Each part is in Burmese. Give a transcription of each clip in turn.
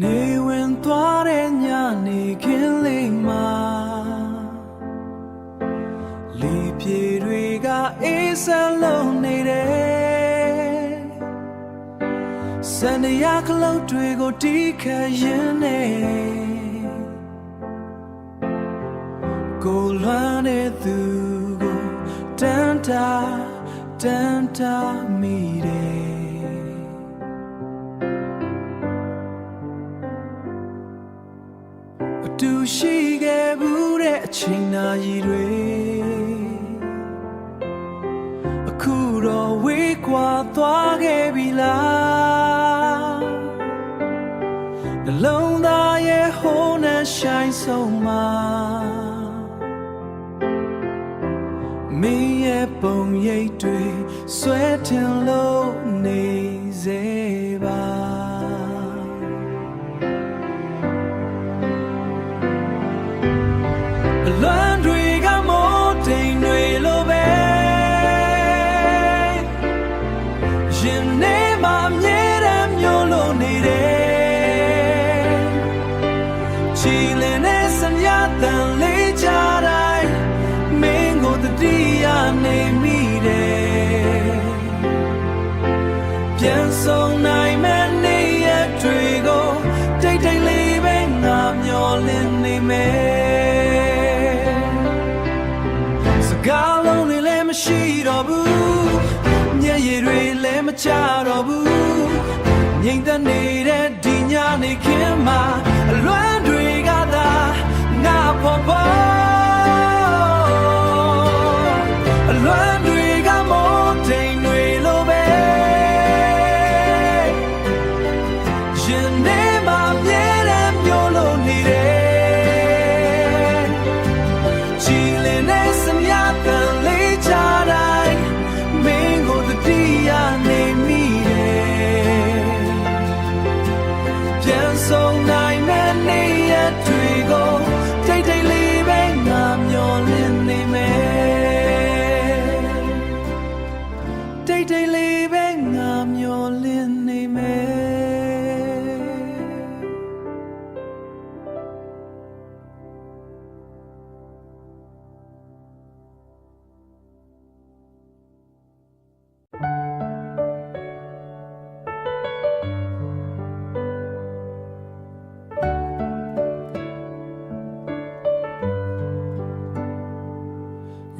နေဝင်သွားတဲ့ညနေခင်းလေးမှာလေပြေတွေကအေးစမ်းလုံးနေတယ်စန္ဒယာကလုံးတွေကိုတီးခတ်ရင်းနေကိုလွမ်းတဲ့သူကိုတန်တာမိတယ်အတူရှိခဲ့ဘူးတဲ့အချိန်နာရီတွေအခုတော့ဝေးကွာသွားခဲ့ပြီလားနှလုံးသားရဲ့ဟိုးနဲ့ဆိုင်ဆုံးမှာမင်းရဲ့ပုံရိပ်တွေဆွဲတင်လို့နေစေပါအလွမ်းတွေကမိုးတိမ်တွေလိုပဲရင်ထဲမှာအမြဲတမ်းမျိုးလို့နေတယ်ချီလင်းတဲ့စမြတန်လေးကြတိုင်းမင်းကိုတတိယနေမိတယ်ပြန်ဆုံးနိုင်မဲ့နေရတွေကိုတိတ်တိတ်လေးပဲငါမျောလင်းနေမယ်စကားလုံးတွေလည်းမရှိတော့ဘူးမျက်ရည်တွေလည်းမချတော့ဘူးငြိမ်သက်နေတဲ့ဒီညနေခင်းမှာအလွမ်းတွေကသာငါပေါ်အလွမ်းတွေကမိုးတိမ်တွေလိုပဲရင်ထဲမှာမြဲတဲ့မျိုးလို့နေတယ်ချီလင်းတဲ့စမြတန်လေးချတိုင်းမင်းကိုတတိယနေမိတယ်ပြန်ဆုံးနိုင်မဲ့နေရတွေကိုတိတ်တိတ်လေးပဲငါမျောလင်းနေမယ်တိတ်တိတ်လေးပဲငါမျောလင်းနေမယ်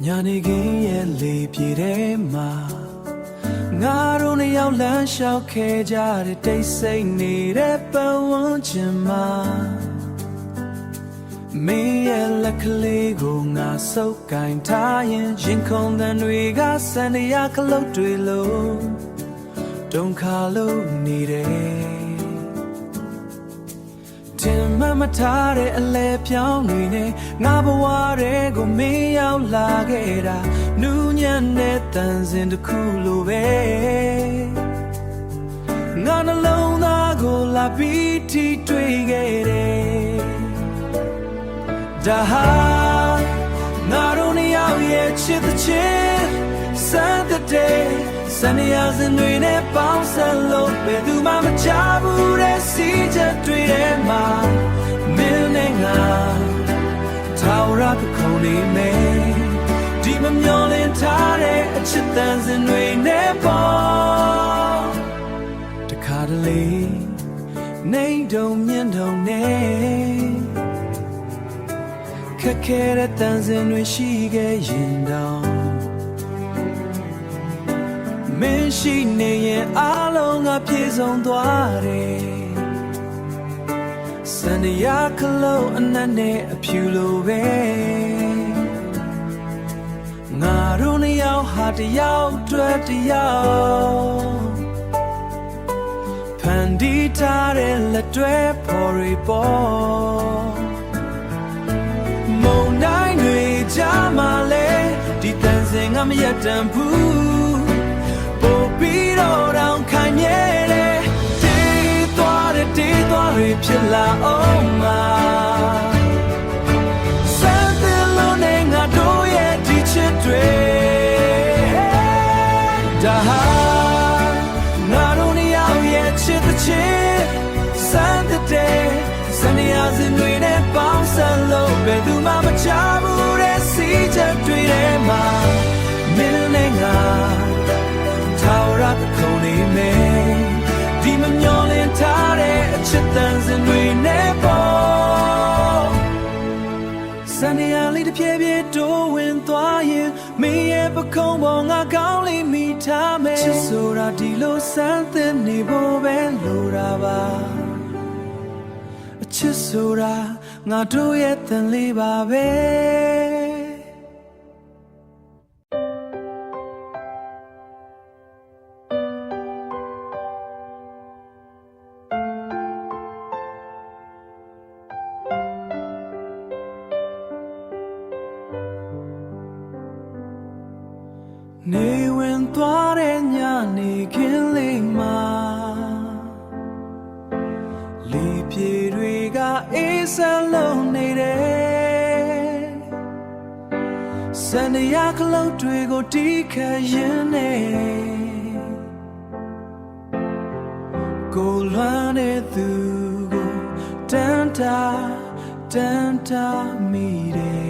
ညာနေခင်းရဲ့လေပြေထဲမှာငါတို့နှစ်ယောက်လမ်းလျှောက်ခဲ့ကြတဲ့တိတ်ဆိတ်နေတဲ့ပတ်ဝန်းကျင်မှာမင်းရဲ့လက်ကလေးကိုငါစုပ်ကိုင်ထားရင်ရင်ခုန်သံတွေကစန္ဒယာကလုတ်တွေလို့တုန်ခါလို့နေတယ်တင်မထားတဲ့အလဲပြောင်းတွေနဲ့ငါဘဝတွေကိုမင်းရောက်လာခဲ့တာနူးညံ့တဲ့တန်စင်တစ်ခုလိုပဲငါနှလုံးသားကိုလာပြီးထိတွေ့ခဲ့တယ်ဒါဟာငါတို့နှစ်ယောက်ရဲ့ချစ်တဲ့ချစ်စမ်းတဲ့စနေရစဉ်တွေနဲ့ပေါင်းစပ်လို့ဘယ်သူမှမချဘူးတဲ့စီချက်တွေထဲမှာမင်းနဲ့ငါထာဝရကခုန်နေမယ်ဒီမမျောလင်းထားတဲ့အချစ်တန်စင်တွေနဲ့ပေါ့တခါတလေနေတုံမြင့်တုံနဲ့ခက်ခဲတဲ့တန်စင်တွေရှိခဲ့ရင်တောင်မင်းရှိနေရင်အားလုံးကပြေဆုံးသွားတယ်စန္ဒယာကလုံးအနက်နဲ့အဖြူလိုပဲငါတို့နှစ်ယောက်ဟာတယောက်တွေ့တယောက်ဖန်တီးထားတဲ့လက်တွဲဖော်ရီပေါ်မုန်တိုင်းတွေကြားမှာလဲဒီတန်စင်ကမရက်တန်ဘူးပို့ပြီးတော့တောင်ခိုင်မြဲတယ်တေးသွားတွေဖြစ်လာအောင်မှာစမ်းသစ်လို့နေငါတို့ရဲ့ဒီချစ်တွေဒါဟာငါတို့နှစ်ယောက်ရဲ့ချစ်တဲ့ချစ်စမ်းတဲ့ စနေရစဉ်တွေနဲ့ပေါင်းစပ်လို့ဘယ်သူမှမချဘူးတဲ့စီးချက်တွေထဲမှာမင်းနဲ့ငါထာဝရသခုံနေမယ်ဒီမမျောလင့်ထားတဲ့အချစ်တန်စဉ်တွေနဲ့ပေါ့စနေရလေးတစ်ဖြည်းဖြည်းတိုးဝင်သွားရင်မင်းရဲ့ပခုံးပေါ်ငါကောင်းလေးမိထားမယ်ချစ်ဆိုတာဒီလိုစမ်းသစ်နေဖို့ပဲလိုတာပါချစ်ဆိုတာငါတို့ရဲ့တန်လေးပါပဲနေဝင်သွားတဲ့ညနေခင်းလေးမှာလီပြေတွေကအေးစမ်းလုံးနေတယ်စနေရကလုံးတွေကိုတီးခတ်ရင်နေကိုလွမ်းတဲ့သူကိုတန်တာမိတယ်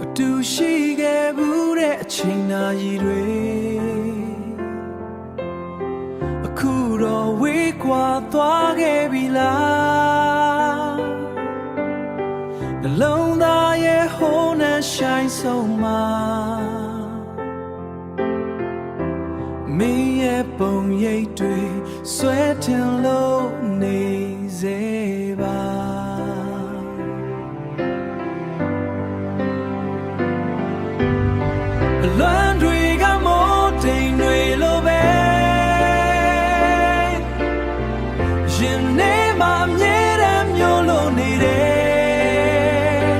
အတူရှိခဲ့ဘူးတဲ့အချိန်နာရီတွေအခုတော့ဝေးကွာသွားခဲ့ပြီလားနှလုံးသားရဲ့ဟိုးနဲ့ဆိုင်ဆုံးမှာမင်းရဲ့ပုံရိပ်တွေဆွဲတင်လို့နေစေပါလွမ်းတွေကမိုးတိမ်တွေလိုပဲရင်ထဲမှာအမြဲတမ်းမျိုးလို့နေတယ်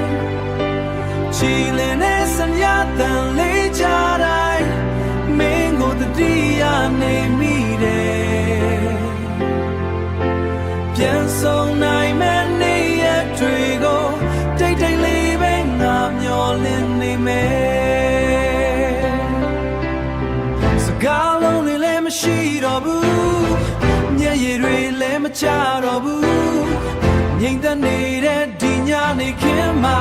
ချီလင်းတဲ့စံရတန်လေးကြတိုင်းမင်းကိုတတိယနေမိတယ်ပြန်ဆုံးနိုင်မဲ့နေရတွေကိုတိတ်တိတ်လေးပဲငါမျောလင်းနေမယ်စကားလုံးတွေလည်းမရှိတော့ဘူးမျက်ရည်တွေလည်းမချတော့ဘူးငြိမ်သက်နေတဲ့ဒီညနေခင်းမှာ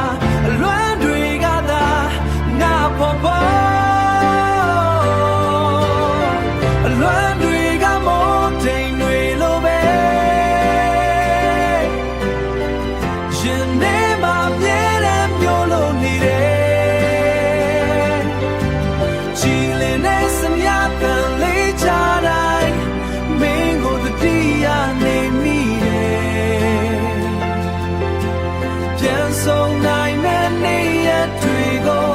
အလွမ်းတွေကသာငါပေါ်အလွမ်းတွေကမိုးတိမ်တွေလိုပဲရင်ထဲမှာမြဲတဲ့မျိုးလို့နေတယ်ချီလင်းတဲ့စမြတန်လေးချတိုင်းမင်းကိုတတိယနေမိတယ်ပြန်ဆုံးနိုင်မဲ့နေရတွေကို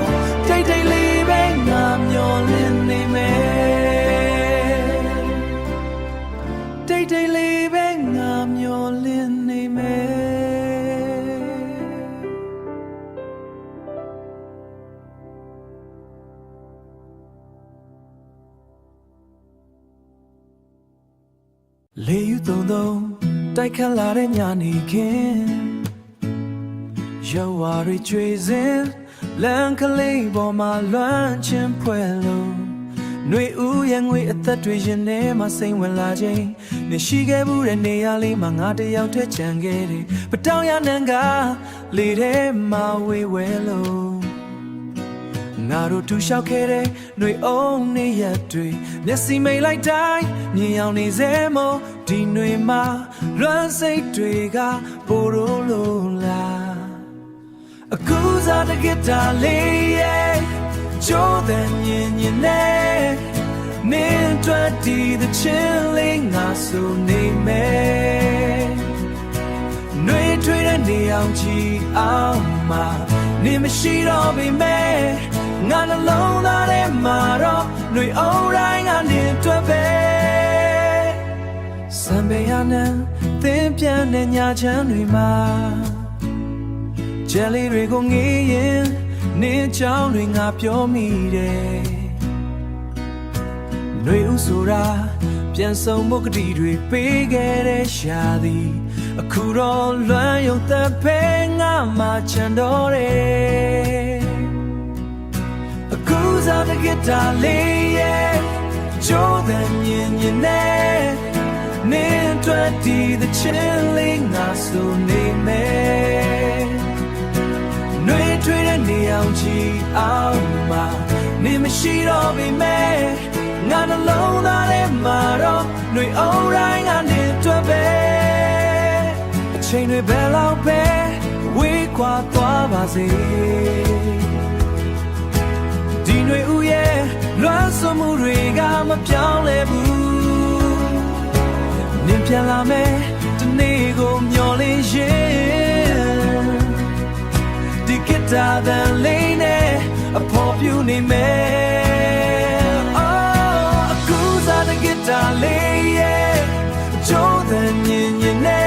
တိတ်တိတ်လေးပဲငါမျောလင်းနေမယ်တိတ်တိတ်လေးပဲငါမျောလင်းနေမယ်လေယူသုံးတိုက်ခတ်လာတဲ့ညနေခင်းရွာတွေကျွေစင်လမ်းကလေးပေါ်မှာလွမ်းချင်းဖွဲ့လို့နှွေဦးရဲ့ငွေအသက်တွေရင်ထဲမှာစိမ့်ဝင်လာခြင်းနေရှိခဲ့မှုတဲ့နေရာလေးမှာငါတယောက်တည်းချန်ခဲ့တယ်ပတောင်ရနံကလေထဲမှာဝေဝဲလို့ငါတို့တူလျှောက်ခဲ့တဲ့နှွေအောင်နေရတွေမျက်စိမိတ်လိုက်တိုင်းမြင်အောင်နေစေမို့ဒီနှွေမှာလွမ်းစိတ်တွေကပိုရိုးလို့လားအခုစားတဲ့ဂီတာလေးရဲ့ကြိုးတဲ့ညင်ညင်နဲ့မင်းတို့ဒီတဲ့ချင်းလေးငါဆိုနေမယ်နှွေထွေးတဲ့နေအောင်ကြည့်အောင်မှာနေမရှိတော့ပြီမဲ့ငါနှလုံးသားထဲမှာတော့နှွေအောင်တိုင်းကနေတွေ့ပဲစံပေရနဲ့သင်ပြန်တဲ့ညချမ်းတွေမှာကျဲလေးတွေကိုငေးရင်နင်းချောင်းတွေငါပြောမိတယ်နှွေဦးဆိုတာပြန်ဆုံးမှုကတိတွေပေးခဲ့တဲ့ရှာသည်အခုတော့လွမ်းရုံသက်ပဲငါမှချန်တော့တယ်အခုစားတဲ့ဂီတာလေးရဲ့ကြ Jordan in near 20 the chilling us so name No trade neon G Alma name she of me not alone that in Maro no all right and into a bed a chain with bell out bed we quite was Dino uye Loaso muriga ma piao le bu Nim pian la me Tani go myo le yin Di kita dan le ne A pop you ni me Oh Akuza the guitar le ye Jordan yin yin ne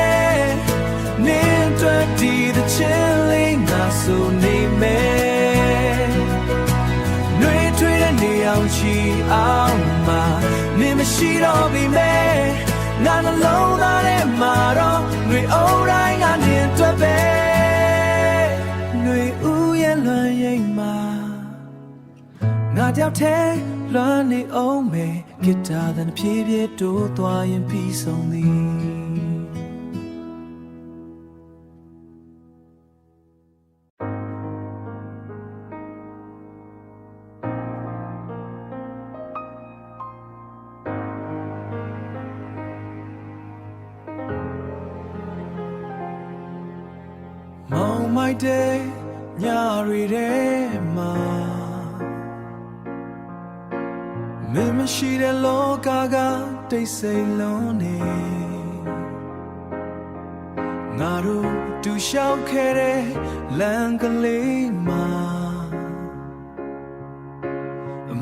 Nim 20 the chilling na so ni me She alma Nima she don't be me Not alone that in Maro Nui ora nga nintu be Nui uye lun ying ma Nga jiao te lun ni ong me Kita than pie pie do tua yin pi song li My day, nyari de ma. Mima she de lo gaga, they say lonely. Naru do shall kere langale ma.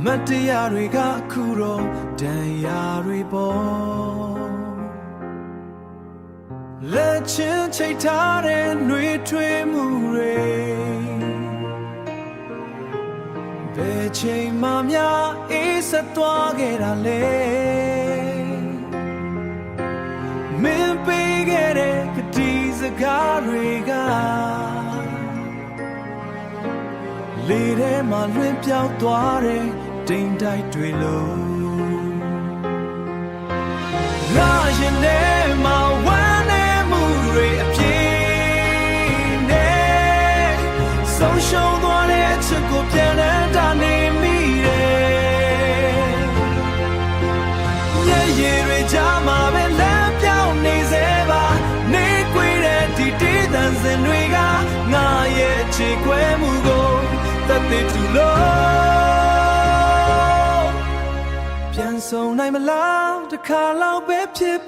Matiyari ga kuro, dan yari bo. Let you take time and retreat mure. Beche mamia is a toagera le. Min pigere katiza gariga. Lire malwin piao toare, ding dai twilo. Rajane ma wane. Show the one that you go down and down in me. Yeah, Rejama, and left down Nizeva, Niquid, Titans, and Riga, Naya, Chiquemugo, that they too low. Pianso, I'm allowed to call out Pip.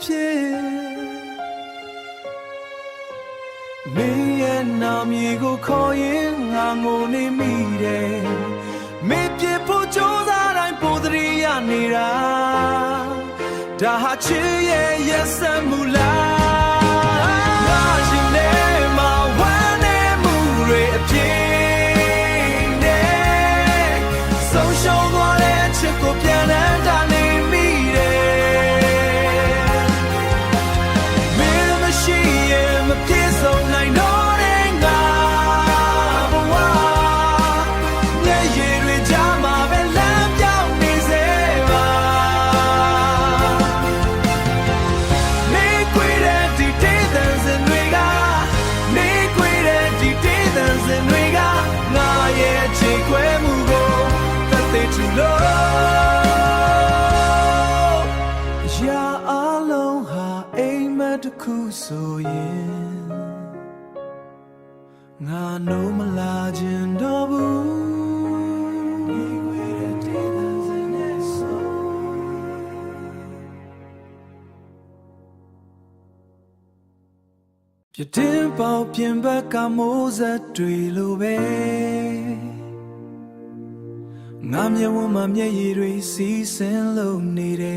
Me and amigo calling, I'm only me. Maybe put yours out, I'm podria nira. Dahachi, yes, and mula. Rajinema, wane mure, pine. Social one, chico piano, and me. So yin nga no malajin dobu Pitin pao pien ba ka mo za twi lo be nga mye won ma mye yi twi si sin lo ni de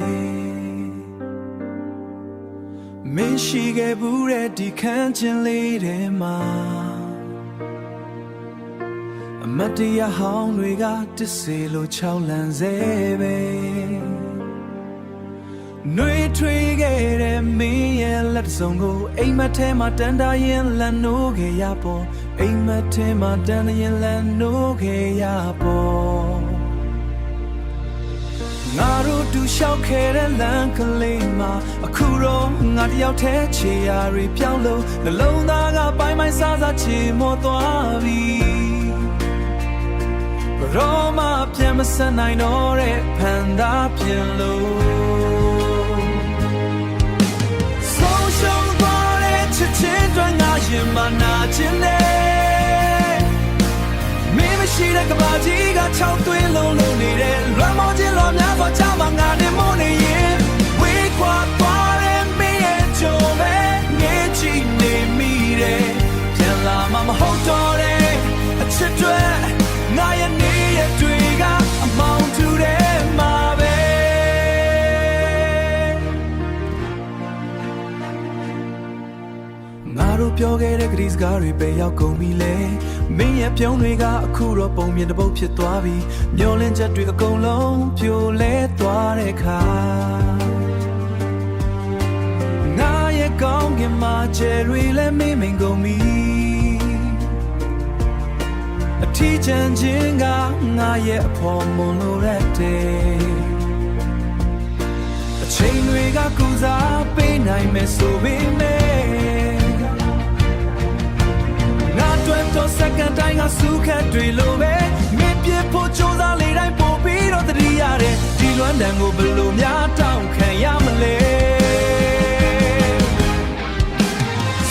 Min she gave ready can't lead ma Matia hong we got to see lo chow lan zebe Nui trigger me and let song go aim at him at yin la no ge yapo aim at him at yin la no ge yapo Naru တူလျှောက်ခဲ့တဲ့လမ်းကလေးမှာအခုတော့ငါတယောက်တည်းခြေရာတွေပြောင်းလို့နှလုံးသားကပိုင်းပိုင်းစားစားချေမောသွားပြီရောမပြန်မဆက်နိုင်တော့တဲ့ဖန်သားပြင်လို့ဆုံးရှုံးသွားတဲ့ချစ်ချင်းတွေငါရင်မနာခြင်းနဲ့မင်းမရှိတဲ့ကဘာကြီးက၆သွင်းလုံးလုံးနေတဲ့လွမ်းမောခြင်းလောများစွာကြောက်မှငါနဲ့မို့နေရင်ဝေးခွာသွားတဲ့မင်းရဲ့ကြုံပဲငဲချီနေမိတယ်ပြန်လာမှမဟုတ်တော့တဲ့အချစ်တွေငါရဲ့နေရဲ့တွေကအမောင်တူတယ်မှာပဲငါတို့ပြောခဲ့တဲ့ကလေးစကားတွေပဲရောက်ကုန်ပြီလေမင်းရဲ့ပြုံးတွေကအခုတော့ပုံမြင်တစ်ပုတ်ဖြစ်သွားပြီမျောလင်းချက်တွေအကုန်လုံးပြိုလဲသွားတဲ့ခါငါရဲ့ကောင်းကင်မှာချယ်တွေလည်းမိမ့်ကုန်ပြီအထီးချမ်းခြင်းကငါရဲ့အဖော်မွန်လို့တဲ့အချိန်တွေကကူစားပေးနိုင်မယ်ဆိုပေမဲ့ငါတွေ့တော့စက္ကန့်တိုင်းကစုခတ်တွေလိုပဲမြစ်ပြဖို့ကြိုးစားလေတိုင်းပို့ပြီးတော့တတိရတယ်ဒီလွမ်းတန်ကိုဘယ်လိုများတောင်းခံရမလဲ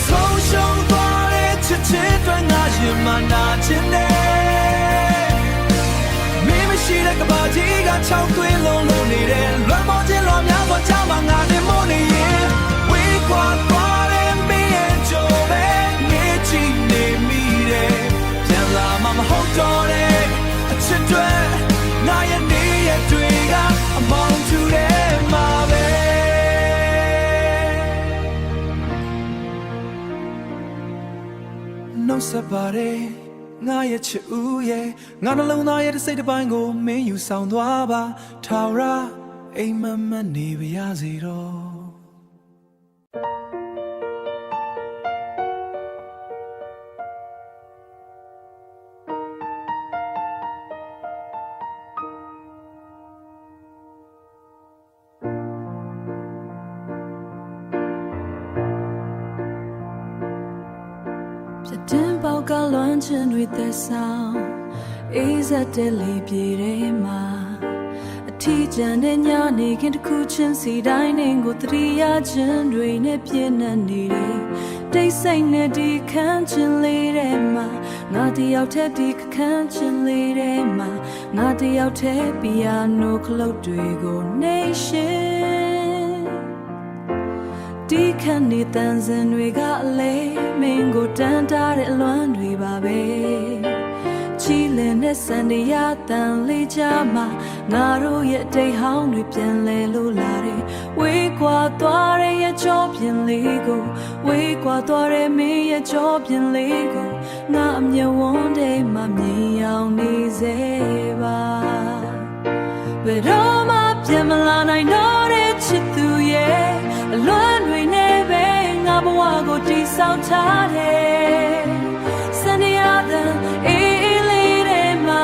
ဆုံးရှုံးသွားတဲ့ချစ်ချင်းတွေငါရင်မနာခြင်းနဲ့ရှိတဲ့ကဘာကြီးက၆သွင်းလုံးလုံးနေတဲ့လွမ်းမောခြင်းလောများစွာကြောက်မှငါနဲ့မို့နေရင်ဝေးခွာသွားတဲ့မင်းရဲ့ကြိုးပဲငဲချီနေမိတယ်ပြန်လာမှမဟုတ်တော့တဲ့အချစ်တွေငါရဲ့နေရဲ့တွေကအမောင်တူတယ်မှာပဲနှုတ်ဆက်ပါတယ်ငါရဲ့ချစ်ဦးရဲ့ငါနှလုံးသားရဲ့စိတ်တစ်ပိုင်းကိုမင်းယူဆောင်သွားပါထာဝရအိမ်မက်မက်နေပါရစေတော့တင်ပေါက်ကလွမ်းချင်တွေသက်ဆောင်အေးစက်တဲ့လေပြေထဲမှာအထီးကျန်တဲ့ညနေခင်းတစ်ခုချင်းစီတိုင်းနဲ့ကိုတရိယာချင်းတွေနဲ့ပြည့်နှက်နေတယ်တိတ်ဆိတ်နဲ့ဒီခန်းချင်းလေးထဲမှာငါတယောက်တည်းဒီခန်းချင်းလေးထဲမှာငါတယောက်တည်းပီယာနိုခလုတ်တွေကိုနှိမ့်ရှင်ဒီခန်းနေတန်စင်တွေကအလဲမင်းကိုတန်းတားတဲ့အလွမ်းတွေပါပဲချီလင်းတဲ့စံတရားတန်လေးကြမှာငါတို့ရဲ့အတိတ်ဟောင်းတွေပြန်လဲလို့လာတယ်ဝေးကွာသွားတဲ့ရဲ့ကြောပြင်လေးကိုဝေးကွာသွားတဲ့မင်းရဲ့ကြောပြင်လေးကိုငါအမြဲဝန်းတဲ့မှာမြင်အောင်နေစေပါဘယ်တော့မှပြန်မလာနိုင်တော့တဲ့ချစ်သူရဲ့အလွမ်းတွေနဲ့ပဲငါဘဝကိုတည်ဆောက်ထားတယ်စနေရတဲ့အေးလေးထဲမှာ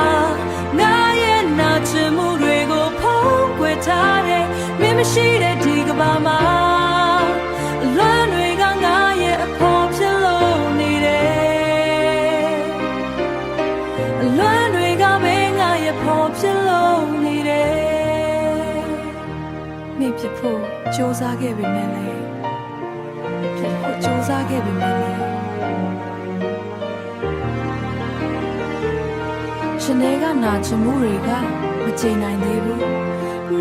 ငါရဲ့နာချင်မှုတွေကိုဖုံးကွယ်ထားတယ်မင်းမရှိတဲ့ဒီကဘာမှာအလွမ်းတွေကငါရဲ့အဖို့ဖြစ်လို့နေတယ်အလွမ်းတွေကပဲငါရဲ့ဖို့ဖြစ်လို့နေတယ်မင်းဖြစ်ဖို့ကြိုးစားခဲ့ပေမဲ့လည်းဖြစ်ဖို့ကြိုးစားခဲ့ပေမဲ့လည်းရှင်တွေကနာချင်မှုတွေကမချေနိုင်သေးဘူး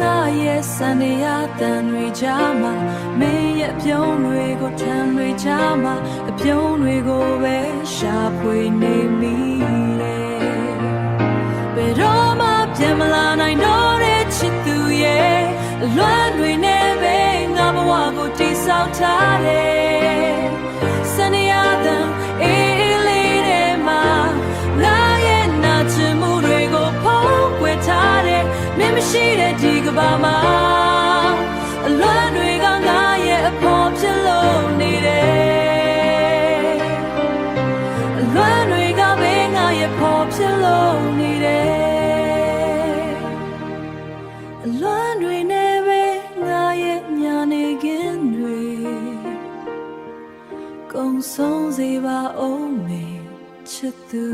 ငါရဲ့စံနေရတန်တွေကြားမှာမင်းရဲ့ပြုံးတွေကိုထမ်းတွေကြားမှာအပြုံးတွေကိုပဲရှာဖွေနေမိတယ်ဘယ်တော့မှပြန်မလာနိုင်တော့တဲ့ချစ်သူရဲ့အလွမ်းတွေနဲ့ပဲငါဘဝကိုတည်ဆောက်ထားတယ်စနေရတဲ့အေးလေးထဲမှာငါရဲ့နာချင်မှုတွေကိုဖုံးကွယ်ထားတယ်မင်းမရှိတဲ့ဒီကဘာမှာအလွမ်းတွေကငါရဲ့အဖို့ဖြစ်လို့နေတယ်အလွမ်းတွေကပဲငါရဲ့ဖို့ဖြစ်လို့နေတယ်အလွမ်းတွေနဲ့ ဆုံးစေပါအောင်မေချစ်သူ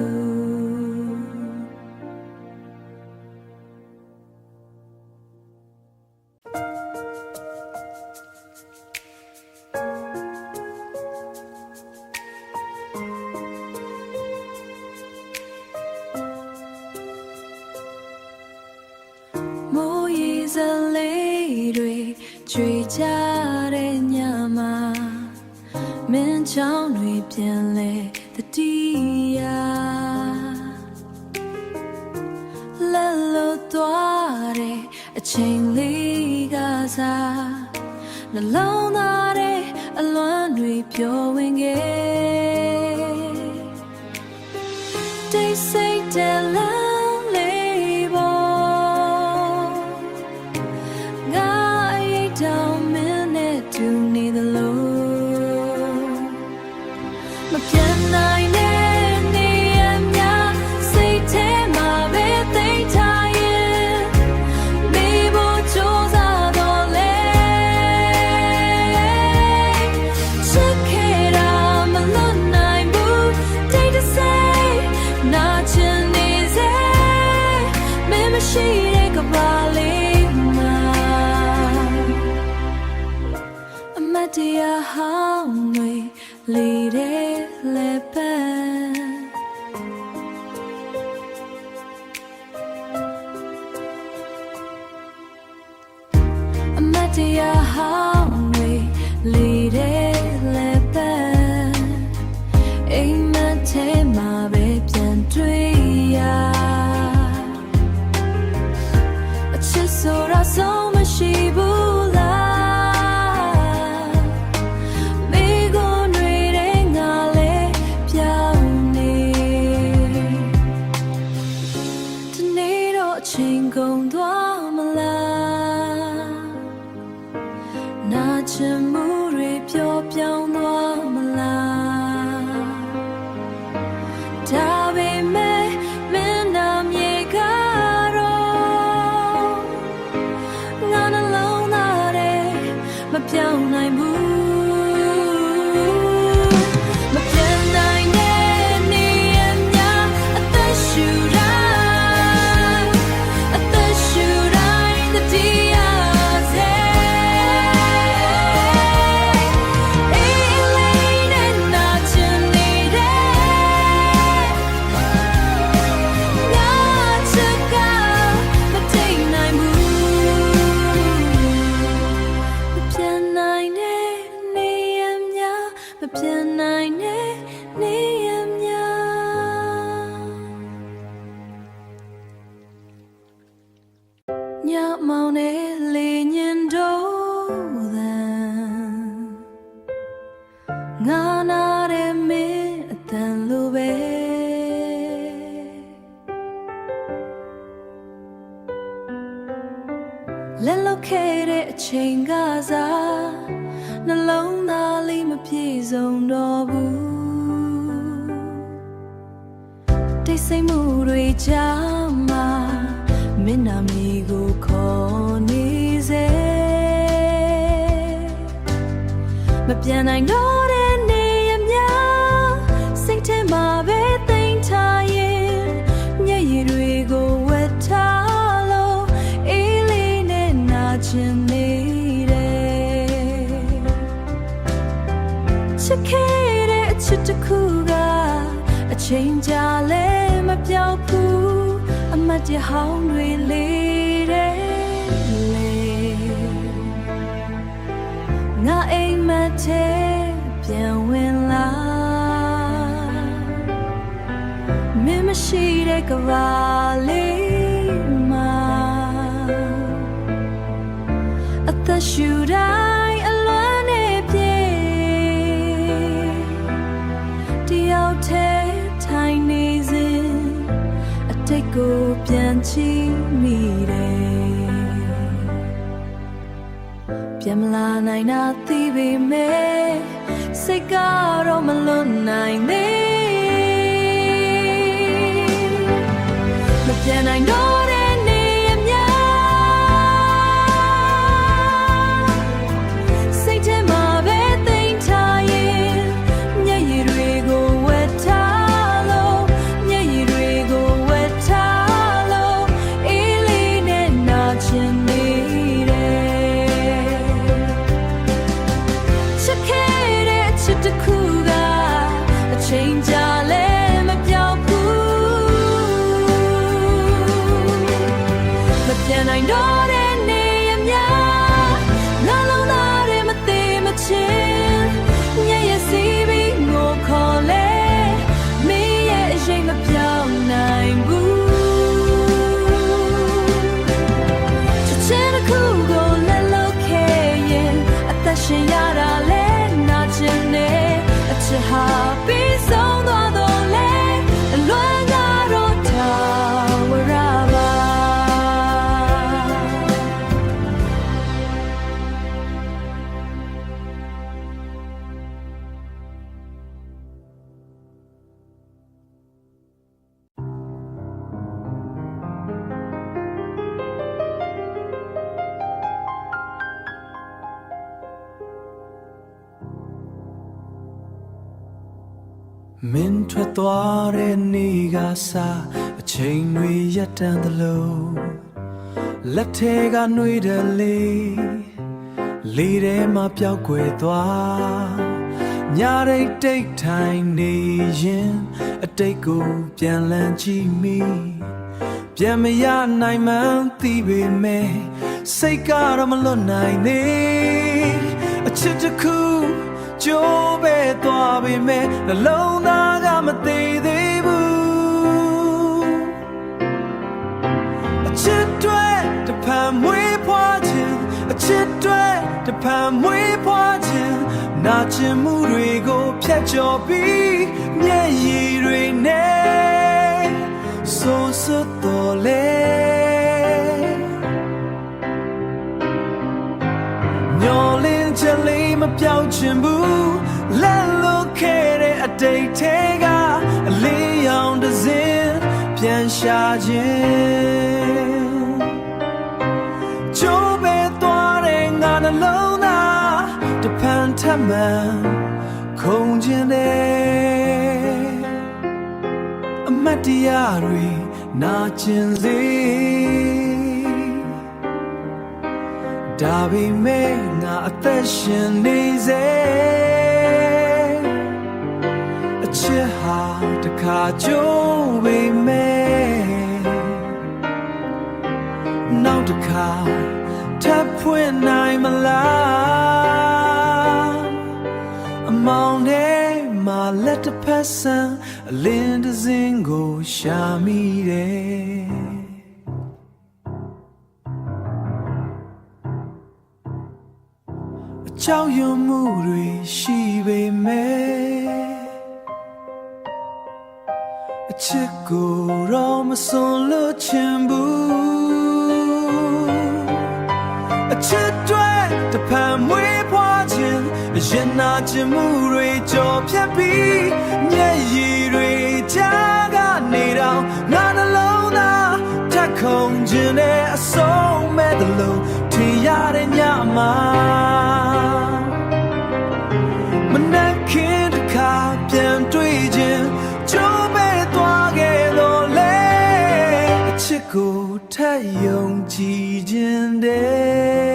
မိုးရေစလေးတွေကြွေကြတဲ့ညမှာမင်းချောင်းတွေပြန်လဲတတိယလဲလို့သွားတဲ့အချိန်လေးကစားနှလုံးသားတဲ့အလွမ်းတွေပျော်ဝင်ခဲ့တိတ်ဆိတ်တဲ့လမ်းလေးပေါ်ငါအိတ်တောင်မင်းနဲ့တူနေသလိုမပြန်နိုင်တဲ့နေရာများစိတ်ထဲမှာပဲသိထားရင်မေးဖို့ကြိုးစားတော့လေချစ်ခဲ့တာမလွတ်နိုင်ဘူးတိတ်တဆိတ်နာချင်နေစေမင်းမရှိတဲ့ကဘာလေးမှာအမတ်တရားဟောင်းတွေလေးတဲ့လက်ပံအမတ်တရားဟောင်းတွေလေးတဲ့လက်ပံအိမ်မက်ထဲမှာပဲပြန်တွေ့ရအချစ်ဆိုတာဆုံးမရှိဘူးလားမိကိုယ်တွေငါလဲပြောင်းနေဒီနေ့တော့အချိန်ကုန်သွားမလားနာချင်မှုတွေပျော်ပြောင်းသွားမလားဒါပေမဲ့မင်းနာမြေကတော့ငါနှလုံးသားထဲမပြောင်းနိုင်ဘူးမပြန်နိုင်တဲ့နေရာများအသက်ရှူတိုင်းအသက်ရှူတိုင်းတတိယစေအေးလေးနဲ့နာချင်နေတဲ့ငါချစ်ကမတိတ်နိုင်ဘူးမပြန်နိုင်တဲ့နေရာများမပြန်နိုင်တဲ့နေရာများညမောင်နဲ့လေညင်တို့သံငါနာတဲ့မင်းအတန်လိုပဲလက်လောက်ခဲ့တဲ့အချိန်ကစားနှလုံးသားလေးမပြေဆုံးတော့ဘူးတိတ်ဆိတ်မှုတွေကြားမှာမင်းနာမည်ကိုခေါ်နေစေမပြန်နိုင်တော့တဲ့နေရာများစိတ်ထဲမှာပဲသိမ်းထားရင်မျက်ရည်တွေကိုဝတ်ထားလို့အေးလေးနဲ့နာချင်နေတယ်ချစ်ခဲ့တဲ့အချစ်တစ်ခုကအချိန်ကြာလဲမပြောက်ဘူးအမတ်တဟောင်းတွေလေးတဲ့လေငါအိမ်မက်ထဲပြန်ဝင်လာမင်းမရှိတဲ့ကဘာလေးမှာအသက်ရှူတိုင်းအလွမ်းနဲ့ပြေတယောက်တည်းထိုင်နေစဉ်အတိတ်ကိုပြန်ချီမိတယ်ပြန်မလာနိုင်တာသိပေမဲ့စိတ်ကတော့မလွတ်နိုင်သေးမပြန်နိုင်တော့တဲ့နေရာများစိတ်ထဲမှာပဲသိမ်းထားရင်မျက် မင်းထွက်သွားတဲ့နေ့ကစားအချိန်တွေရက်တန်သလိုလက်ထဲကနှွေးတယ်လေထဲမှာပျောက်ကွယ်သွားညရိတ်တိတ်ထိုင်နေရင်အတိတ်ကိုပြန်လန်းကြည့်မိပြန်မရနိုင်မှန်းသိပေမဲ့စိတ်ကတော့မလွတ်နိုင်သေးအချစ်တစ်ခုကြိုးပဲသွားပေမဲ့နှလုံးသားကမသေးသေးဘူးအချစ်တွေတဖန်မွေးဖွားခြင်းအချစ်တွေတဖန်မွေးဖွားခြင်းနာကျင်မှုတွေကိုဖျက်ကျော်ပြီးမျက်ရည်တွေနဲ့ဆိုးစွတ်တော်လေမျောလင်းချက်လေးမပြောင်းချင်ဘူးလက်လွတ်ခဲ့တဲ့အတိတ်ထဲကအလေးရောင်တစ်စင်းပြန်ရှာခြင်းကြိုးပဲသွားတဲ့ငါနှလုံးသားတဖန်ထပ်မှန်ခုန်ခြင်းနဲ့အမတ်တရားတွေနာကျင်စေဒါပေမဲ့ငါအသက်ရှင်နေစေအချစ်ဟာတခါကြိုးပေမဲ့နောက်တစ်ခါထပ်ဖွင့်နိုင်မလားအမောင်ထဲမှာလက်တစ်ဖက်ဆန်းအလင်းတစ်စင်းကိုရှာမိတယ်ကြောက်ရွံ့မှုတွေရှိပေမဲ့အချစ်ကိုတော့မစွန့်လွတ်ချင်ဘူးအချစ်တွေတဖန်မွေးဖွားခြင်းရင်နာချင်မှုတွေကြော်ဖြတ်ပြီးမျက်ရည်တွေကြားကနေတော့ငါနှလုံးသားထက်ခုန်ခြင်းနဲ့အဆုံးမဲ့တယ်လို့ထင်ရတဲ့ညမှာမနှက်ခင်တစ်ခါပြန်တွေ့ခြင်းကြိုးပဲသွားခဲ့လို့လေအချစ်ကိုထပ်ယုံကြည်ခြင်းတဲ့